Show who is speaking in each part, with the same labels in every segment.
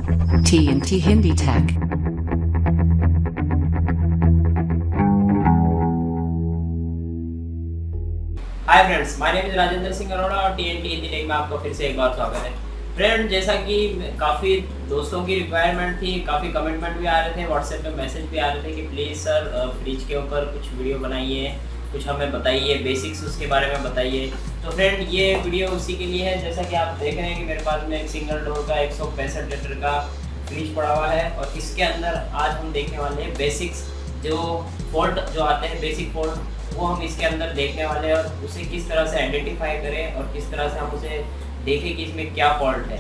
Speaker 1: TNT Hindi Tech.
Speaker 2: Hi friends, my name is Rajendra Singh Arora और TNT Hindi take में आपका फिर से एक बार स्वागत है। फ्रेंड, जैसा कि काफ़ी दोस्तों की रिक्वायरमेंट थी, काफ़ी कमेंटमेंट भी आ रहे थे, व्हाट्सएप पे मैसेज भी आ रहे थे कि प्लीज़ सर फ्रिज के ऊपर कुछ वीडियो बनाइए, कुछ हमें बताइए, बेसिक्स उसके बारे में बताइए। तो फ्रेंड, ये वीडियो उसी के लिए है। जैसा कि आप देख रहे हैं कि मेरे पास में एक सिंगल डोर का 165 लीटर का फ्रिज पड़ा हुआ है और इसके अंदर आज हम देखने वाले हैं बेसिक्स, जो फॉल्ट जो आते हैं, बेसिक फॉल्ट, वो हम इसके अंदर देखने वाले हैं और उसे किस तरह से आइडेंटिफाई करें और किस तरह से हम उसे देखें कि इसमें क्या फॉल्ट है।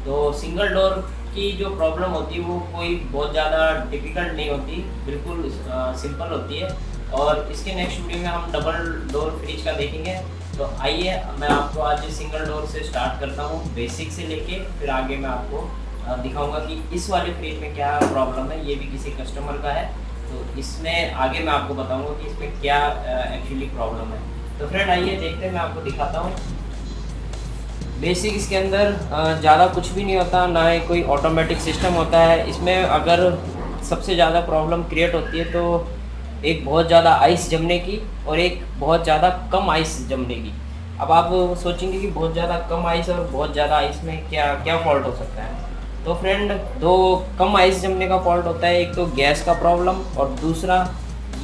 Speaker 2: तो सिंगल डोर की जो प्रॉब्लम होती है वो कोई बहुत ज़्यादा डिफ़िकल्ट नहीं होती, बिल्कुल सिंपल होती है। और इसके नेक्स्ट वीडियो में हम डबल डोर फ्रिज का देखेंगे। तो आइए, मैं आपको आज सिंगल डोर से स्टार्ट करता हूँ, बेसिक से लेके फिर आगे मैं आपको दिखाऊंगा कि इस वाले फ्रिज में क्या प्रॉब्लम है। ये भी किसी कस्टमर का है, तो इसमें आगे मैं आपको बताऊंगा कि इसमें क्या एक्चुअली प्रॉब्लम है। तो फ्रेंड, आइए देखते हैं, मैं आपको दिखाता हूँ। बेसिक इसके अंदर ज़्यादा कुछ भी नहीं होता, ना ही कोई ऑटोमेटिक सिस्टम होता है। इसमें अगर सबसे ज़्यादा प्रॉब्लम क्रिएट होती है तो एक बहुत ज़्यादा आइस जमने की और एक बहुत ज़्यादा कम आइस जमने की। अब आप सोचेंगे कि बहुत ज़्यादा कम आइस और बहुत ज़्यादा आइस में क्या क्या फॉल्ट हो सकता है। तो फ्रेंड, दो कम आइस जमने का फॉल्ट होता है, एक तो गैस का प्रॉब्लम और दूसरा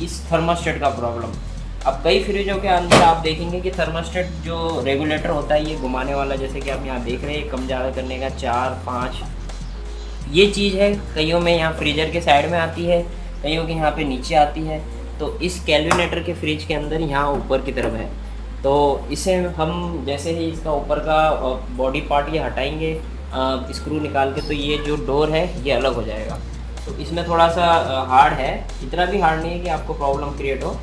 Speaker 2: इस थर्मास्टेट का प्रॉब्लम। अब कई फ्रिजों के अंदर आप देखेंगे कि थर्मास्टेट जो रेगुलेटर होता है, ये घुमाने वाला, जैसे कि आप यहाँ देख रहे हैं, कम ज़्यादा करने का 4, 5 ये चीज़ है। कईयों में यहाँ फ्रीजर के साइड में आती है, कईयों के यहाँ पे नीचे आती है। तो इस कैलविनेटर के फ्रिज के अंदर यहाँ ऊपर की तरफ है। तो इसे हम जैसे ही इसका ऊपर का बॉडी पार्ट ये हटाएंगे स्क्रू निकाल के, तो ये जो डोर है ये अलग हो जाएगा। तो इसमें थोड़ा सा हार्ड है, इतना भी हार्ड नहीं है कि आपको प्रॉब्लम क्रिएट हो।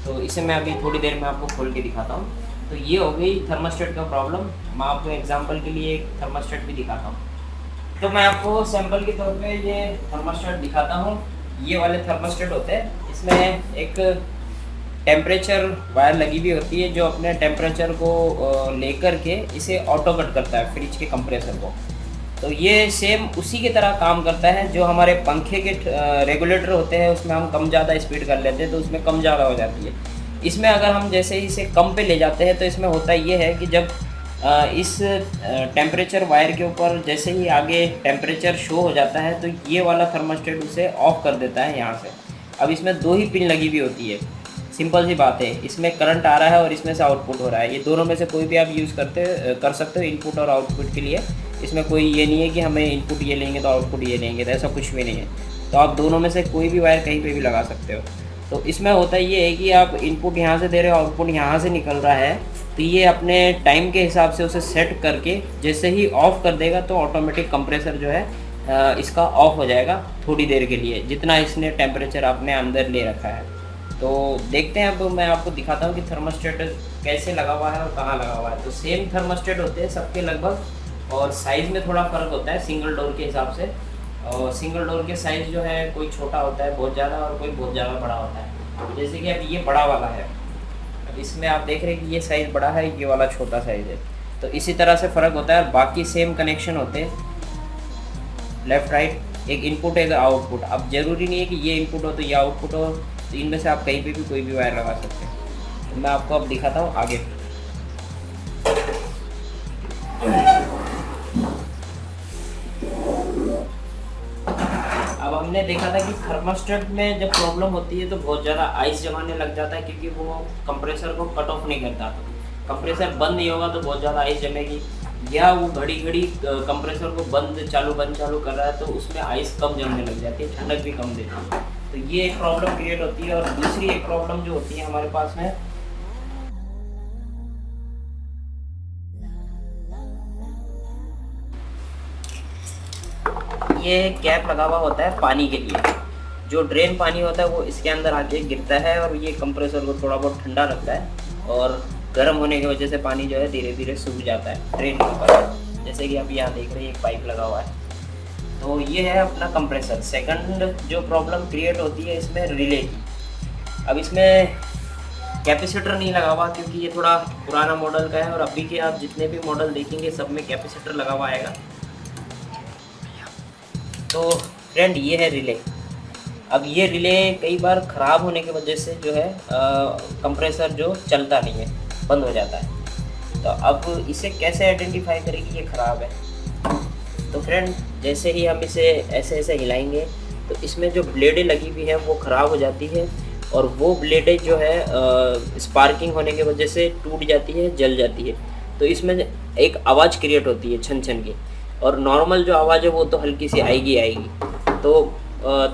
Speaker 2: तो इसे मैं अभी थोड़ी देर में आपको खोल के दिखाता हूँ। तो ये हो गई थर्मास्टेट का प्रॉब्लम। मैं आपको एग्जांपल के लिए एक थर्मास्टेट भी दिखाता हूँ। तो मैं आपको सैंपल के तौर पे ये थर्मास्टेट दिखाता हूँ। ये वाले थर्मास्टेट होते हैं, इसमें एक टेम्परेचर वायर लगी हुई होती है जो अपने टेम्परेचर को लेकर के इसे ऑटो कट करता है फ्रिज के कंप्रेसर को। तो ये सेम उसी की तरह काम करता है जो हमारे पंखे के रेगुलेटर होते हैं, उसमें हम कम ज़्यादा स्पीड कर लेते हैं तो उसमें कम ज़्यादा हो जाती है। इसमें अगर हम जैसे ही इसे कम पे ले जाते हैं तो इसमें होता ये है कि जब इस टेम्परेचर वायर के ऊपर जैसे ही आगे टेम्परेचर शो हो जाता है तो ये वाला थर्मास्टेट उसे ऑफ कर देता है यहाँ से। अब इसमें दो ही पिन लगी हुई होती है, सिंपल सी बात है। इसमें करंट आ रहा है और इसमें से आउटपुट हो रहा है। ये दोनों में से कोई भी आप यूज़ कर सकते हो इनपुट और आउटपुट के लिए। इसमें कोई ये नहीं है कि हमें इनपुट ये लेंगे तो आउटपुट ये लेंगे, तो ऐसा कुछ भी नहीं है। तो आप दोनों में से कोई भी वायर कहीं पे भी लगा सकते हो। तो इसमें होता ये है कि आप इनपुट यहाँ से दे रहे हो, आउटपुट यहाँ से निकल रहा है, तो ये अपने टाइम के हिसाब से उसे सेट करके जैसे ही ऑफ़ कर देगा तो ऑटोमेटिक कंप्रेसर जो है इसका ऑफ हो जाएगा थोड़ी देर के लिए, जितना इसने टेम्परेचर अपने अंदर ले रखा है। तो देखते हैं, अब मैं आपको दिखाता हूँ कि थर्मास्टेट कैसे लगा हुआ है और कहाँ लगा हुआ है। तो सेम थर्मास्टेट होते हैं सबके लगभग, और साइज़ में थोड़ा फ़र्क होता है सिंगल डोर के हिसाब से। और सिंगल डोर के साइज़ जो है कोई छोटा होता है बहुत ज़्यादा और कोई बहुत ज़्यादा बड़ा होता है। जैसे कि अब ये बड़ा वाला है, अब इसमें आप देख रहे हैं कि ये साइज़ बड़ा है, ये वाला छोटा साइज़ है। तो इसी तरह से फ़र्क होता है। और बाकी सेम कनेक्शन होते हैं, लेफ़्ट राइट, एक इनपुट एक आउटपुट। अब ज़रूरी नहीं है कि ये इनपुट हो तो ये आउटपुट हो, तो इनमें से आप कहीं पे भी कोई भी वायर लगा सकते हैं। तो मैं आपको अब दिखाता हूँ आगे। अब हमने देखा था कि थर्मास्टेट में जब प्रॉब्लम होती है तो बहुत ज़्यादा आइस जमाने लग जाता है, क्योंकि वो कंप्रेसर को कट ऑफ नहीं करता। तो कंप्रेसर बंद नहीं होगा तो बहुत ज़्यादा आइस जमेगी, या वो घड़ी घड़ी कंप्रेसर को बंद चालू कर रहा है तो उसमें आइस कम जमने लग जाती है, ठंडक भी कम देती है। तो ये एक प्रॉब्लम क्रिएट होती है। और दूसरी एक प्रॉब्लम जो होती है हमारे पास में, ये कैप लगा हुआ होता है पानी के लिए। जो ड्रेन पानी होता है वो इसके अंदर आके गिरता है और ये कंप्रेसर को थोड़ा बहुत ठंडा रखता है, और गर्म होने की वजह से पानी जो है धीरे धीरे सूख जाता है ड्रेन के ऊपर। जैसे कि आप यहाँ देख रहे हैं एक पाइप लगा हुआ है। तो ये है अपना कंप्रेसर। सेकंड जो प्रॉब्लम क्रिएट होती है इसमें रिले की। अब इसमें कैपेसिटर नहीं लगा हुआ क्योंकि ये थोड़ा पुराना मॉडल का है, और अभी के आप जितने भी मॉडल देखेंगे सब में कैपेसिटर लगा हुआ आएगा। तो फ्रेंड ये है रिले। अब ये रिले कई बार ख़राब होने की वजह से जो है कंप्रेसर जो चलता नहीं है, बंद हो जाता है। तो अब इसे कैसे आइडेंटिफाई करें कि ये ख़राब है? तो फ्रेंड जैसे ही हम इसे ऐसे ऐसे हिलाएंगे तो इसमें जो ब्लेडें लगी हुई हैं वो ख़राब हो जाती है, और वो ब्लेडें जो है स्पार्किंग होने की वजह से टूट जाती है, जल जाती है। तो इसमें एक आवाज़ क्रिएट होती है छन छन की, और नॉर्मल जो आवाज़ है वो तो हल्की सी आएगी। तो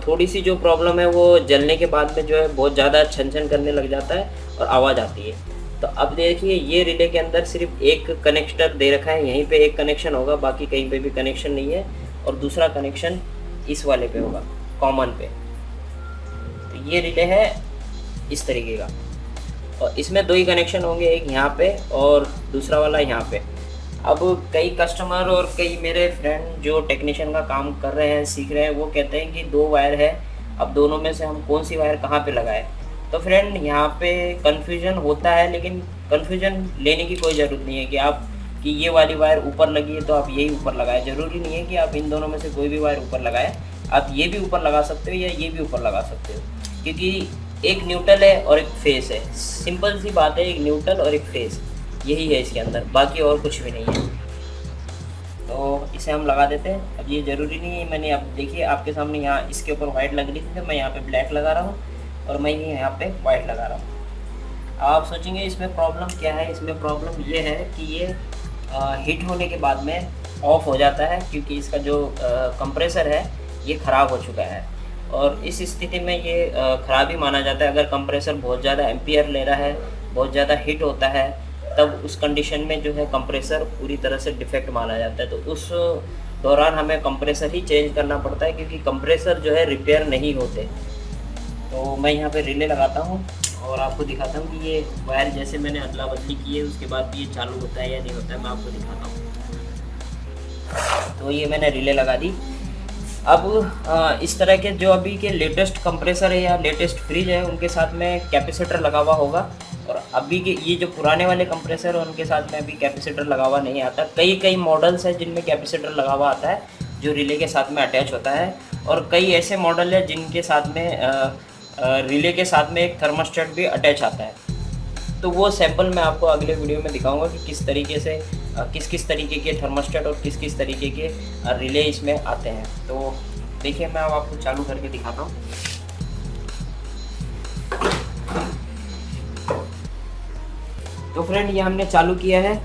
Speaker 2: थोड़ी सी जो प्रॉब्लम है वो जलने के बाद में जो है बहुत ज़्यादा छन छन करने लग जाता है और आवाज़ आती है। तो अब देखिए ये रिले के अंदर सिर्फ एक कनेक्टर दे रखा है, यहीं पे एक कनेक्शन होगा, बाकी कहीं पे भी कनेक्शन नहीं है, और दूसरा कनेक्शन इस वाले पे होगा, कॉमन पे। तो ये रिले है इस तरीके का, और इसमें 2 ही कनेक्शन होंगे, एक यहाँ पे और दूसरा वाला यहाँ पे। अब कई कस्टमर और कई मेरे फ्रेंड जो टेक्नीशियन का काम कर रहे हैं, सीख रहे हैं, वो कहते हैं कि 2 वायर है, अब दोनों में से हम कौन सी वायर कहाँ पे लगाएं। तो फ्रेंड यहाँ पे कन्फ्यूजन होता है, लेकिन कन्फ्यूजन लेने की कोई ज़रूरत नहीं है कि ये वाली वायर ऊपर लगी है तो आप यही ऊपर लगाएं। ज़रूरी नहीं है कि आप इन दोनों में से कोई भी वायर ऊपर लगाएं, आप ये भी ऊपर लगा सकते हो या ये भी ऊपर लगा सकते हो, क्योंकि एक न्यूट्रल है और एक फेस है। सिंपल सी बात है, एक न्यूट्रल और एक फेस, यही है इसके अंदर, बाकी और कुछ भी नहीं है। तो इसे हम लगा देते हैं। अब ये ज़रूरी नहीं है, मैंने अब देखिए आपके सामने यहाँ इसके ऊपर वाइट लग रही थी, तो मैं यहाँ पे ब्लैक लगा रहा हूँ और मैं यहाँ पे वाइट लगा रहा हूँ। आप सोचेंगे इसमें प्रॉब्लम क्या है? इसमें प्रॉब्लम ये है कि ये हीट होने के बाद में ऑफ हो जाता है, क्योंकि इसका जो कंप्रेसर है ये ख़राब हो चुका है, और इस स्थिति में ये ख़राब ही माना जाता है। अगर कंप्रेसर बहुत ज़्यादा एम्पियर ले रहा है, बहुत ज़्यादा हीट होता है, तब उस कंडीशन में जो है कंप्रेसर पूरी तरह से डिफेक्ट माना जाता है। तो उस दौरान हमें कंप्रेसर ही चेंज करना पड़ता है, क्योंकि कंप्रेसर जो है रिपेयर नहीं होते। तो मैं यहाँ पे रिले लगाता हूँ और आपको दिखाता हूँ कि ये वायर जैसे मैंने अदला बदली की है उसके बाद भी ये चालू होता है या नहीं होता है, मैं आपको दिखाता हूँ। तो ये मैंने रिले लगा दी। अब इस तरह के जो अभी के लेटेस्ट कंप्रेसर है या लेटेस्ट फ्रिज है, उनके साथ में कैपेसिटर लगा हुआ होगा, और अभी के ये जो पुराने वाले कंप्रेसर है उनके साथ में अभी कैपेसिटर लगा हुआ नहीं आता। कई मॉडल्स हैं जिनमें कैपेसिटर लगा हुआ आता है जो रिले के साथ में अटैच होता है, और कई ऐसे मॉडल है जिनके साथ में रिले के साथ में एक थर्मोस्टेट भी अटैच आता है। तो वो सैंपल मैं आपको अगले वीडियो में दिखाऊंगा कि किस तरीके से किस तरीके के थर्मोस्टेट और किस तरीके के रिले इसमें आते हैं। तो देखिए मैं अब आपको चालू करके दिखाता हूँ। तो फ्रेंड ये हमने चालू किया है,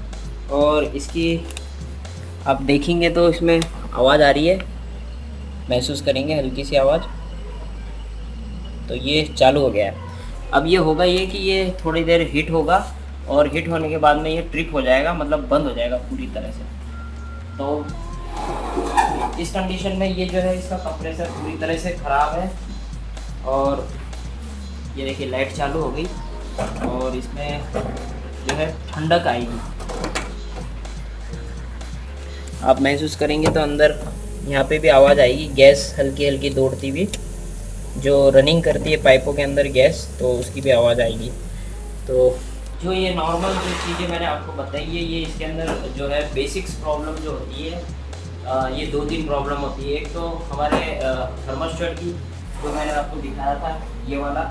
Speaker 2: और इसकी आप देखेंगे तो इसमें आवाज़ आ रही है, महसूस करेंगे हल्की सी आवाज़। तो ये चालू हो गया है। अब ये होगा ये कि ये थोड़ी देर हीट होगा, और हीट होने के बाद में ये ट्रिप हो जाएगा, मतलब बंद हो जाएगा पूरी तरह से। तो इस कंडीशन में ये जो है इसका कंप्रेसर पूरी तरह से ख़राब है। और ये देखिए लाइट चालू हो गई, और इसमें जो है ठंडक आएगी, आप महसूस करेंगे तो अंदर यहाँ पे भी आवाज़ आएगी, गैस हल्की हल्की दौड़ती हुई जो रनिंग करती है पाइपों के अंदर गैस, तो उसकी भी आवाज़ आएगी। तो जो ये नॉर्मल जो चीज़ें मैंने आपको बताई है, ये इसके अंदर जो है बेसिक्स प्रॉब्लम जो होती है, ये 2-3 प्रॉब्लम होती है। एक तो हमारे थर्मोस्टेट की, जो मैंने आपको दिखाया था ये वाला,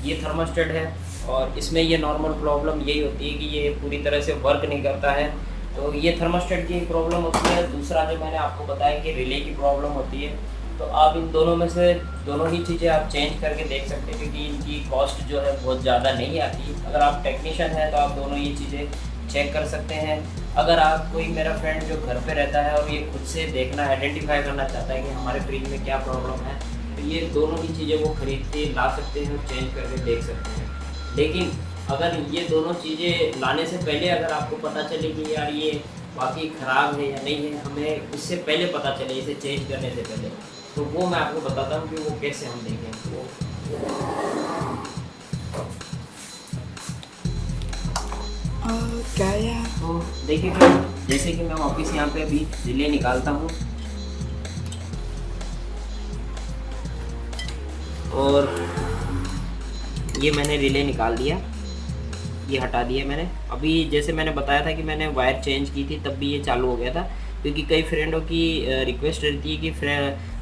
Speaker 2: ये थर्मोस्टेट है, और इसमें ये नॉर्मल प्रॉब्लम यही होती है कि ये पूरी तरह से वर्क नहीं करता है। तो ये थर्मोस्टेट की प्रॉब्लम होती है। दूसरा जो मैंने आपको बताया कि रिले की प्रॉब्लम होती है। तो आप इन दोनों में से दोनों ही चीज़ें आप चेंज करके देख सकते हैं, क्योंकि इनकी कॉस्ट जो है बहुत ज़्यादा नहीं आती। अगर आप टेक्नीशियन हैं तो आप दोनों ये चीज़ें चेक कर सकते हैं। अगर आप कोई मेरा फ्रेंड जो घर पे रहता है और ये खुद से देखना आइडेंटिफाई करना चाहता है कि हमारे फ्रिज में क्या प्रॉब्लम है, तो ये दोनों ही चीज़ें वो खरीद के ला सकते हैं और चेंज करके देख सकते हैं। लेकिन अगर ये दोनों चीज़ें लाने से पहले अगर आपको पता चले कि यार ये वाकई ख़राब है या नहीं है, हमें इससे पहले पता चले, इसे चेंज करने से पहले, तो वो मैं आपको बताता हूँ कि वो कैसे हम देखें। तो
Speaker 3: क्या यार,
Speaker 2: तो देखिए फिर जैसे कि मैं वापस यहाँ पे अभी रिले निकालता हूँ, और ये मैंने रिले निकाल दिया, ये हटा दिया मैंने। अभी जैसे मैंने बताया था कि मैंने वायर चेंज की थी, तब भी ये चालू हो गया था, क्योंकि कई फ्रेंडों की रिक्वेस्ट रहती है कि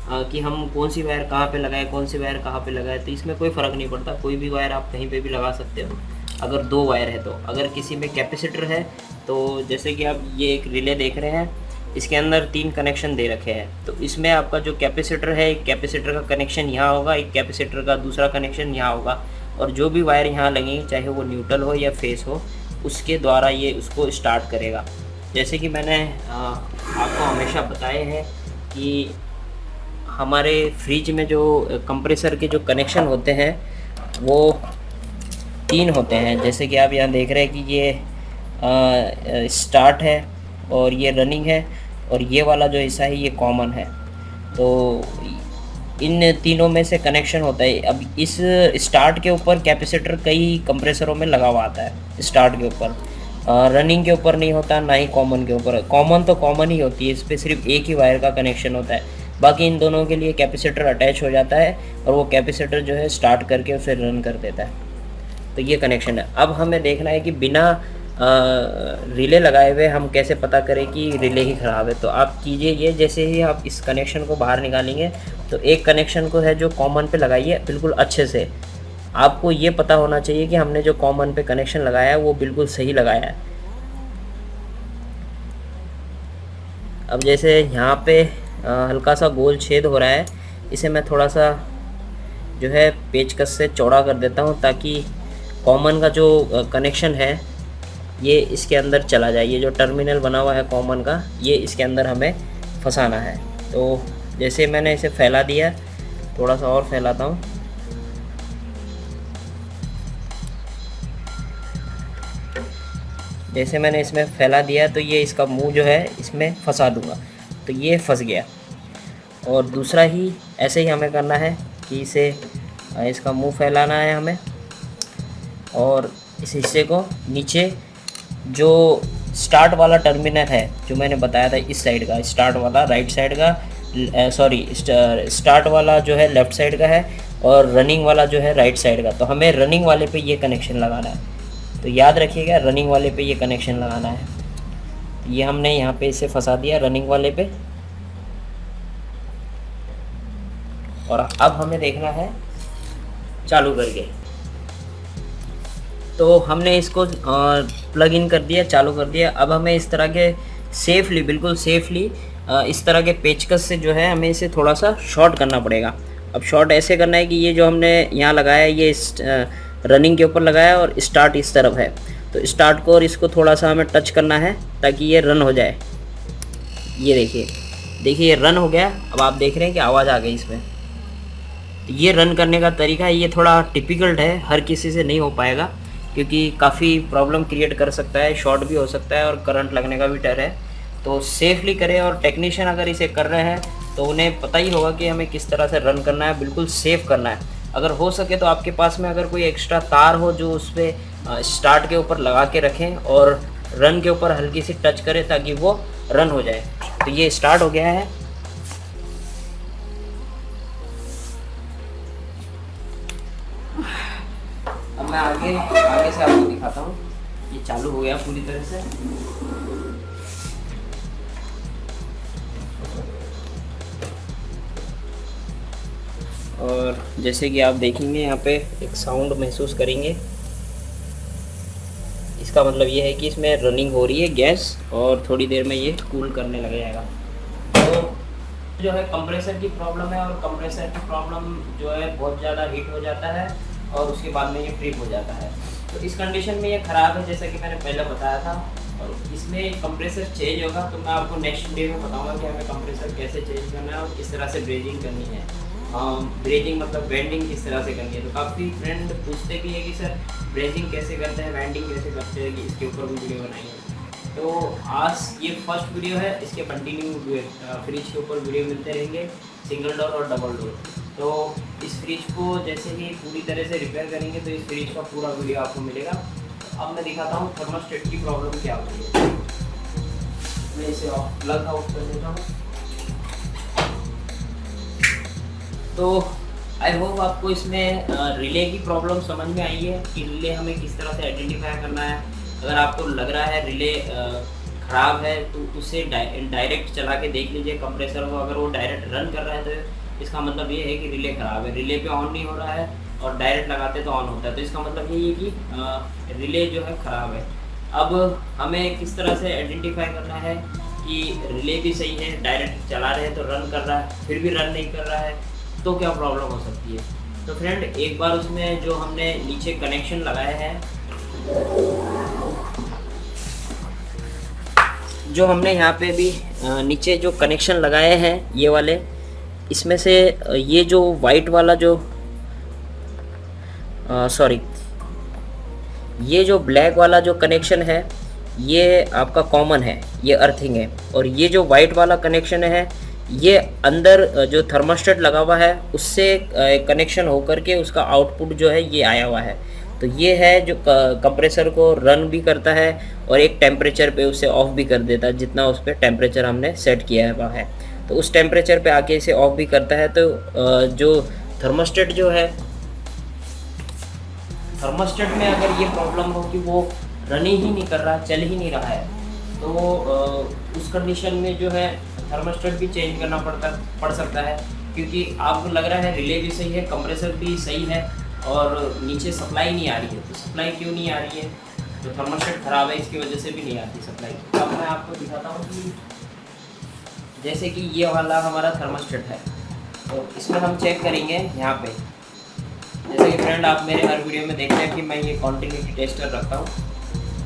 Speaker 2: कि हम कौन सी वायर कहाँ पे लगाए, कौन सी वायर कहाँ पे लगाए, तो इसमें कोई फ़र्क नहीं पड़ता, कोई भी वायर आप कहीं पे भी लगा सकते हो अगर 2 वायर है तो। अगर किसी में कैपेसिटर है तो जैसे कि आप ये एक रिले देख रहे हैं, इसके अंदर 3 कनेक्शन दे रखे हैं, तो इसमें आपका जो कैपेसिटर है, एक कैपेसिटर का कनेक्शन यहाँ होगा, एक कैपेसिटर का दूसरा कनेक्शन यहाँ होगा, और जो भी वायर यहाँ लगेंगी चाहे वो न्यूट्रल हो या फेस हो, उसके द्वारा ये उसको स्टार्ट करेगा। जैसे कि मैंने आपको हमेशा बताए हैं कि हमारे फ्रिज में जो कंप्रेसर के जो कनेक्शन होते हैं वो 3 होते हैं। जैसे कि आप यहाँ देख रहे हैं कि ये स्टार्ट है और ये रनिंग है और ये वाला जो हिस्सा है ये कॉमन है। तो इन तीनों में से कनेक्शन होता है। अब इस स्टार्ट के ऊपर कैपेसिटर कई कंप्रेसरों में लगा हुआ आता है, स्टार्ट के ऊपर, रनिंग के ऊपर नहीं होता, ना ही कॉमन के ऊपर। कॉमन तो कॉमन ही होती है, इस पर सिर्फ एक ही वायर का कनेक्शन होता है, बाकी इन दोनों के लिए कैपेसिटर अटैच हो जाता है और वो कैपेसिटर जो है स्टार्ट करके उसे रन कर देता है। तो ये कनेक्शन है। अब हमें देखना है कि बिना रिले लगाए हुए हम कैसे पता करें कि रिले ही ख़राब है। तो आप कीजिए ये, जैसे ही आप इस कनेक्शन को बाहर निकालेंगे तो एक कनेक्शन को है जो कॉमन पे लगाइए बिल्कुल अच्छे से। आपको ये पता होना चाहिए कि हमने जो कॉमन पे कनेक्शन लगाया है वो बिल्कुल सही लगाया है। अब जैसे यहाँ पे हल्का सा गोल छेद हो रहा है, इसे मैं थोड़ा सा जो है पेचकस से चौड़ा कर देता हूँ ताकि कॉमन का जो कनेक्शन है ये इसके अंदर चला जाए। ये जो टर्मिनल बना हुआ है कॉमन का, ये इसके अंदर हमें फंसाना है। तो जैसे मैंने इसे फैला दिया, थोड़ा सा और फैलाता हूँ, जैसे मैंने इसमें फैला दिया तो ये इसका मुंह जो है इसमें फंसा दूंगा, तो ये फंस गया। और दूसरा ही ऐसे ही हमें करना है कि इसे इसका मुंह फैलाना है हमें, और इस हिस्से को नीचे जो स्टार्ट वाला टर्मिनल है जो मैंने बताया था, इस साइड का स्टार्ट वाला राइट साइड का, सॉरी स्टार्ट वाला जो है लेफ़्ट साइड का है और रनिंग वाला जो है राइट साइड का। तो हमें रनिंग वाले पे ये कनेक्शन लगाना है, तो याद रखिएगा रनिंग वाले पे ये कनेक्शन लगाना है। ये हमने यहाँ पे इसे फंसा दिया रनिंग वाले पे, और अब हमें देखना है चालू करके। तो हमने इसको प्लग इन कर दिया, चालू कर दिया। अब हमें इस तरह के सेफली, बिल्कुल सेफली इस तरह के पेचकस से जो है हमें इसे थोड़ा सा शॉर्ट करना पड़ेगा। अब शॉर्ट ऐसे करना है कि ये जो हमने यहाँ लगाया है ये रनिंग के ऊपर लगाया और स्टार्ट इस तरफ है, तो स्टार्ट को और इसको थोड़ा सा हमें टच करना है ताकि ये रन हो जाए। ये देखिए, देखिए ये रन हो गया। अब आप देख रहे हैं कि आवाज़ आ गई इसमें। तो ये रन करने का तरीका है, ये थोड़ा टिपिकल है, हर किसी से नहीं हो पाएगा क्योंकि काफ़ी प्रॉब्लम क्रिएट कर सकता है, शॉर्ट भी हो सकता है और करंट लगने का भी डर है। तो सेफली करें, और टेक्नीशियन अगर इसे कर रहे हैं तो उन्हें पता ही होगा कि हमें किस तरह से रन करना है, बिल्कुल सेफ करना है। अगर हो सके तो आपके पास में अगर कोई एक्स्ट्रा तार हो जो उस पर स्टार्ट के ऊपर लगा के रखें और रन के ऊपर हल्की सी टच करें ताकि वो रन हो जाए। तो ये स्टार्ट हो गया है। अब मैं आगे से आपको दिखाता हूँ। ये चालू हो गया पूरी तरह से। और जैसे कि आप देखेंगे यहाँ पे एक साउंड महसूस करेंगे, इसका मतलब ये है कि इसमें रनिंग हो रही है गैस और थोड़ी देर में ये कूल करने लग जाएगा। तो जो है कंप्रेसर की प्रॉब्लम है, और कंप्रेसर की प्रॉब्लम जो है बहुत ज़्यादा हीट हो जाता है और उसके बाद में ये ट्रिप हो जाता है। तो इस कंडीशन में ये ख़राब है, जैसा कि मैंने पहले बताया था। और इसमें कंप्रेसर चेंज होगा तो मैं आपको नेक्स्ट वीडियो में बताऊंगा कि हमें कंप्रेसर कैसे चेंज करना है और किस तरह से ब्रेजिंग करनी है। ब्रेजिंग मतलब वेंडिंग किस तरह से करनी है। तो काफ़ी फ्रेंड पूछते भी है कि सर ब्रेजिंग कैसे करते हैं, वेंडिंग कैसे करते हैं, कि इसके ऊपर भी वीडियो बनाएंगे। तो आज ये फर्स्ट वीडियो है, इसके कंटिन्यू फ्रिज के ऊपर वीडियो मिलते रहेंगे, सिंगल डोर और डबल डोर। तो इस फ्रिज को जैसे ही पूरी तरह से रिपेयर करेंगे तो इस फ्रिज का पूरा वीडियो आपको मिलेगा। तो अब मैं दिखाता हूँ थर्मोस्टेट की प्रॉब्लम क्या होती है। मैं इसे प्लग आउट कर देता हूँ। तो आई होप आपको इसमें रिले की प्रॉब्लम समझ में आई है कि रिले हमें किस तरह से आइडेंटिफाई करना है। अगर आपको लग रहा है रिले ख़राब है तो उसे डायरेक्ट चला के देख लीजिए कंप्रेसर को। अगर वो डायरेक्ट रन कर रहा है तो इसका मतलब ये है कि रिले ख़राब है, रिले पे ऑन नहीं हो रहा है और डायरेक्ट लगाते तो ऑन होता है, तो इसका मतलब यही है कि रिले जो है ख़राब है। अब हमें किस तरह से आइडेंटिफाई करना है कि रिले भी सही है, डायरेक्ट चला रहे हैं तो रन कर रहा है, फिर भी रन नहीं कर रहा है, तो क्या प्रॉब्लम हो सकती है। तो फ्रेंड एक बार उसमें जो हमने नीचे कनेक्शन लगाए हैं, जो हमने यहाँ पे भी नीचे जो कनेक्शन लगाए हैं ये वाले, इसमें से ये जो वाइट वाला जो सॉरी ये जो ब्लैक वाला जो कनेक्शन है ये आपका कॉमन है, ये अर्थिंग है। और ये जो वाइट वाला कनेक्शन है ये अंदर जो थर्मास्टेट लगा हुआ है उससे कनेक्शन होकर के उसका आउटपुट जो है ये आया हुआ है। तो ये है जो कंप्रेसर को रन भी करता है और एक टेम्परेचर पे उसे ऑफ भी कर देता है, जितना उस पर टेम्परेचर हमने सेट किया हुआ है तो उस टेम्परेचर पे आके इसे ऑफ भी करता है। तो जो थर्मास्टेट जो है, थर्मास्टेट में अगर ये प्रॉब्लम हो कि वो रनिंग ही नहीं कर रहा, चल ही नहीं रहा है, तो उस कंडीशन में जो है थर्मास्टेट भी चेंज करना पड़ सकता है। क्योंकि आपको लग रहा है रिले भी सही है, कंप्रेसर भी सही है और नीचे सप्लाई नहीं आ रही है। तो सप्लाई क्यों नहीं आ रही है, तो थर्मास्टेट ख़राब है, इसकी वजह से भी नहीं आती सप्लाई। अब मैं आपको दिखाता हूँ कि जैसे कि ये वाला हमारा थर्मास्टेट है, तो इसमें हम चेक करेंगे यहाँ पे। जैसे कि फ्रेंड आप मेरे हर वीडियो में देखते हैं कि मैं ये कॉन्टिन्यूटी टेस्टर रखता हूँ।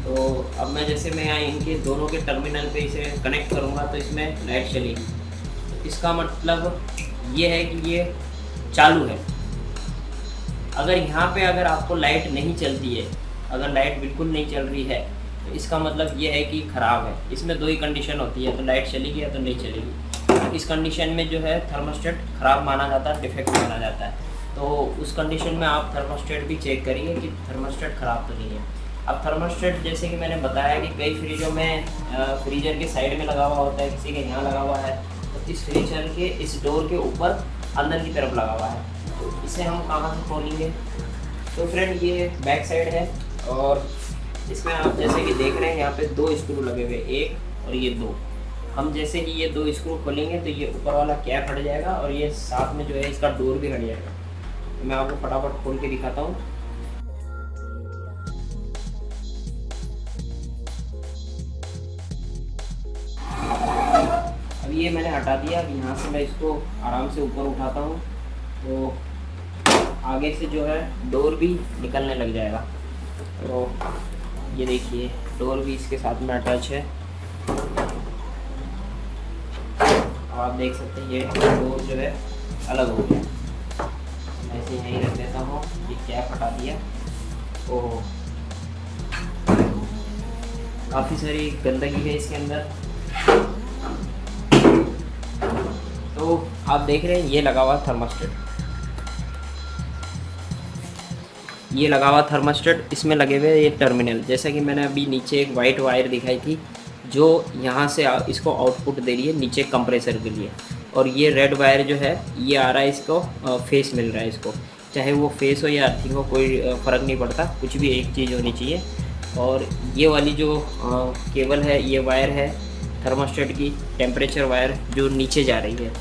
Speaker 2: तो अब मैं जैसे मैं यहाँ इनके दोनों के टर्मिनल पे इसे कनेक्ट करूँगा तो इसमें लाइट चलेगी। तो इसका मतलब ये है कि ये चालू है। अगर यहाँ पे अगर आपको लाइट नहीं चलती है, अगर लाइट बिल्कुल नहीं चल रही है, तो इसका मतलब ये है कि ख़राब है। इसमें दो ही कंडीशन होती है, तो लाइट चलेगी या तो नहीं चलेगी। इस कंडीशन में जो है थर्मास्टेट ख़राब माना जाता है, डिफेक्ट माना जाता है। तो उस कंडीशन में आप थर्मास्टेट भी चेक करिए कि थर्मास्टेट ख़राब तो नहीं है। अब थर्मास्टेट जैसे कि मैंने बताया कि कई फ्रीजों में फ्रीजर के साइड में लगा हुआ होता है, किसी के यहाँ लगा हुआ है, तो इस फ्रीजर के इस डोर के ऊपर अंदर की तरफ लगा हुआ है। तो इसे हम कहाँ से खोलेंगे, तो फ्रेंड ये बैक साइड है और इसमें आप जैसे कि देख रहे हैं यहाँ पे दो स्क्रू लगे हुए, एक और ये दो। हम जैसे कि ये दो स्क्रू खोलेंगे तो ये ऊपर वाला कैप हट जाएगा और ये साथ में जो है इसका डोर भी हट जाएगा। तो मैं आपको फटाफट खोल के दिखाता हूँ। अब ये मैंने हटा दिया। अब यहाँ से मैं इसको आराम से ऊपर उठाता हूँ तो आगे से जो है डोर भी निकलने लग जाएगा। तो ये देखिए डोर भी इसके साथ में अटैच है। अब आप देख सकते हैं ये डोर जो है अलग हो गया। मैं इसे यहीं रख देता हूँ, ये कैप हटा दिया। ओह काफ़ी सारी गंदगी है इसके अंदर। तो आप देख रहे हैं ये लगा हुआ थर्मास्टेट, ये लगा हुआ थर्मास्टेट, इसमें लगे हुए ये टर्मिनल। जैसा कि मैंने अभी नीचे एक वाइट वायर दिखाई थी जो यहाँ से इसको आउटपुट दे रही है नीचे कंप्रेसर के लिए, और ये रेड वायर जो है ये आ रहा है, इसको फेस मिल रहा है इसको। चाहे वो फेस हो या अर्थिंग हो कोई फ़र्क नहीं पड़ता, कुछ भी एक चीज़ होनी चाहिए। और ये वाली जो केबल है ये वायर है थर्मास्टेट की, टेम्परेचर वायर जो नीचे जा रही है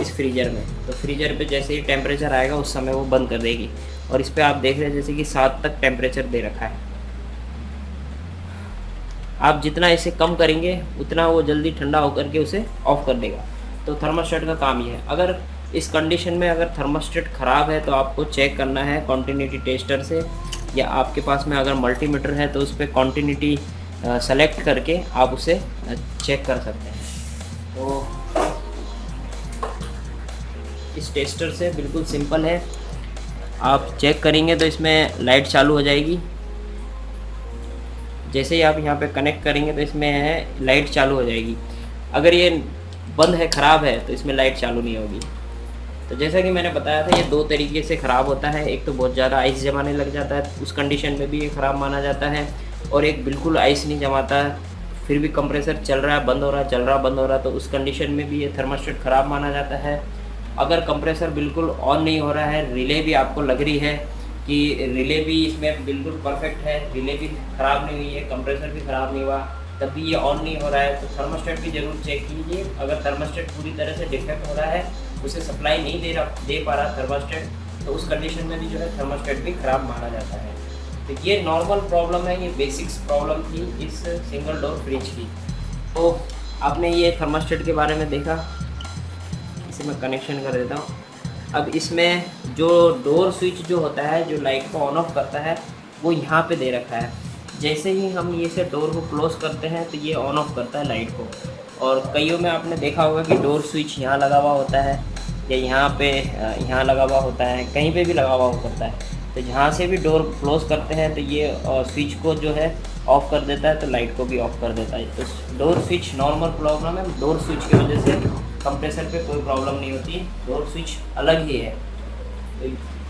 Speaker 2: इस फ्रीज़र में। तो फ्रीज़र पे जैसे ही टेम्परेचर आएगा उस समय वो बंद कर देगी। और इस पर आप देख रहे हैं जैसे कि 7 तक टेम्परेचर दे रखा है। आप जितना इसे कम करेंगे उतना वो जल्दी ठंडा होकर के उसे ऑफ़ कर देगा। तो थर्मास्टेट का काम ये है। अगर इस कंडीशन में अगर थर्मास्टेट ख़राब है तो आपको चेक करना है कॉन्टिन्यूटी टेस्टर से, या आपके पास में अगर मल्टीमीटर है तो उस पर कॉन्टिन्यूटी सेलेक्ट करके आप उसे चेक कर सकते हैं। तो इस टेस्टर से बिल्कुल सिंपल है, आप चेक करेंगे तो इसमें लाइट चालू हो जाएगी। जैसे ही आप यहाँ पे कनेक्ट करेंगे तो इसमें है लाइट चालू हो जाएगी। अगर ये बंद है, ख़राब है, तो इसमें लाइट चालू नहीं होगी। तो जैसा कि मैंने बताया था ये दो तरीके से ख़राब होता है। एक तो बहुत ज़्यादा आइस जमाने लग जाता है, उस कंडीशन में भी ये ख़राब माना जाता है। और एक बिल्कुल आइस नहीं जमाता फिर भी कंप्रेसर चल रहा है, बंद हो रहा है, चल रहा बंद हो रहा है, तो उस कंडीशन में भी ये थर्मास्टेट ख़राब माना जाता है। अगर कंप्रेसर बिल्कुल ऑन नहीं हो रहा है, रिले भी आपको लग रही है कि रिले भी इसमें बिल्कुल परफेक्ट है, रिले भी ख़राब नहीं हुई है, कंप्रेसर भी ख़राब नहीं हुआ, तभी ये ऑन नहीं हो रहा है। तो थर्मोस्टेट भी ज़रूर चेक कीजिए। अगर थर्मोस्टेट पूरी तरह से डिफेक्ट हो रहा है, उसे सप्लाई नहीं दे पा रहा थर्मोस्टेट, तो उस कंडीशन में भी जो है थर्मोस्टेट भी ख़राब माना जाता है। तो ये नॉर्मल प्रॉब्लम है, ये बेसिक्स प्रॉब्लम थी इस सिंगल डोर फ्रिज की। तो आपने ये थर्मोस्टेट के बारे में देखा, इसे मैं कनेक्शन कर देता हूँ। अब इसमें जो डोर स्विच जो होता है, जो लाइट को ऑन ऑफ करता है, वो यहाँ पे दे रखा है। जैसे ही हम ये से डोर को क्लोज़ करते हैं तो ये ऑन ऑफ करता है लाइट को। और कईयों में आपने देखा होगा कि डोर स्विच यहाँ लगा हुआ होता है या यहाँ लगा हुआ होता है, कहीं पे भी लगा हुआ होता है। तो जहाँ से भी डोर क्लोज़ करते हैं तो ये स्विच को जो है ऑफ़ कर देता है, तो लाइट को भी ऑफ़ कर देता है। तो डोर स्विच नॉर्मल प्रॉब्लम है, डोर स्विच की वजह से कंप्रेसर पे कोई प्रॉब्लम नहीं होती, डोर स्विच अलग ही है।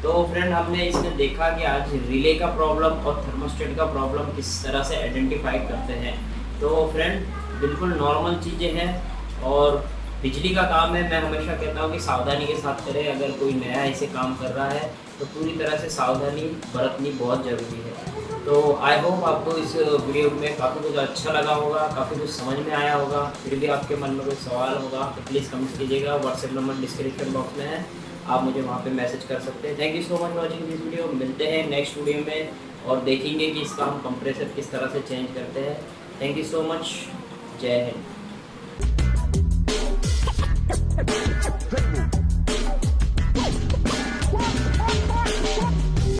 Speaker 2: तो फ्रेंड, हमने इसमें देखा कि आज रिले का प्रॉब्लम और थर्मोस्टेट का प्रॉब्लम किस तरह से आइडेंटिफाई करते हैं। तो फ्रेंड, बिल्कुल नॉर्मल चीज़ें हैं और बिजली का काम है। मैं हमेशा कहता हूँ कि सावधानी के साथ करें। अगर कोई नया ऐसे काम कर रहा है तो पूरी तरह से सावधानी बरतनी बहुत ज़रूरी है। तो आई होप आपको इस वीडियो में काफ़ी कुछ अच्छा लगा होगा, काफ़ी कुछ समझ में आया होगा। फिर भी आपके मन में कोई सवाल होगा तो प्लीज़ कमेंट कीजिएगा। व्हाट्सएप नंबर डिस्क्रिप्शन बॉक्स में है, आप मुझे वहाँ पे मैसेज कर सकते हैं। Thank you so much watching this video. मिलते हैं नेक्स्ट वीडियो में और देखेंगे कि इसका हम कंप्रेसर किस तरह से चेंज करते हैं। Thank you so much. जय हिंद।